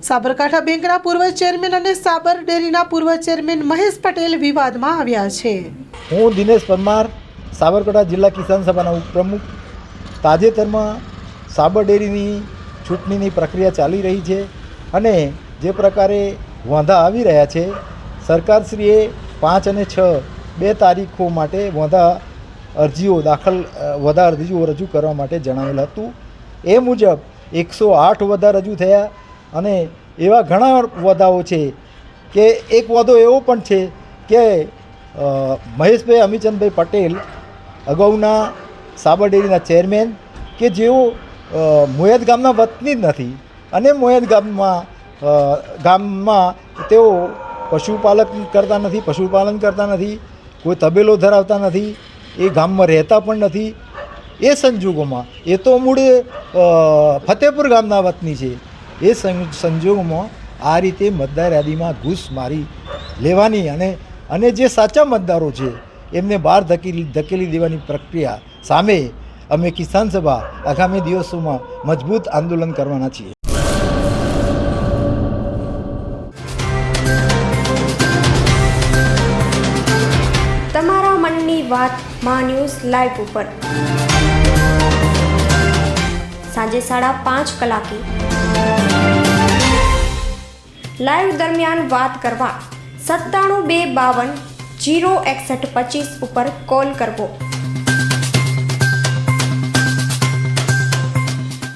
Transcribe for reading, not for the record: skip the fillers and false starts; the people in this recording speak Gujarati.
સાબરકાંઠા બેંકના પૂર્વ ચેરમેન અને સાબર ડેરીના પૂર્વ ચેરમેન મહેશ પટેલ વિવાદમાં આવ્યા છે। હું દિનેશ પરમાર, સાબરકાંઠા જિલ્લા કિસાન સભાના ઉપપ્રમુખ। તાજેતરમાં સાબર ડેરીની ચૂંટણીની પ્રક્રિયા ચાલી રહી છે અને જે પ્રકારે વાંધા આવી રહ્યા છે, સરકારશ્રીએ 5 અને 6 બે તારીખો માટે વાંધા અરજીઓ રજૂ કરવા માટે જણાવેલ હતું। એ મુજબ 108 વાંધા રજૂ થયા અને એવા ઘણા વાંધાઓ છે કે એક વાંધો એવો પણ છે કે મહેશભાઈ અમીચંદભાઈ પટેલ અગાઉના સાબર ડેરીના ચેરમેન કે જેઓ મોયદ ગામના વતની જ નથી અને મોયદ ગામમાં તેઓ પશુપાલન કરતા નથી, કોઈ તબેલો ધરાવતા નથી, એ ગામમાં રહેતા પણ નથી। એ સંજોગોમાં એ તો મૂળ ફતેપુર ગામના વતની છે। એ સંજોગોમાં આ રીતે મતદાર યાદીમાં ઘૂસ મારી લેવાની અને જે સાચા મતદારો છે એમને બહાર ધકેલી દેવાની પ્રક્રિયા સામે અમે કિસાન સભા આગામી દિવસોમાં મજબૂત આંદોલન કરવાના છીએ। તમારા મનની વાત માં ન્યૂઝ લાઈવ ઉપર સાંજે 5:30 કલાકે લાઈવ દરમિયાન વાત કરવા 97 252 06125 ઉપર કોલ કરવો।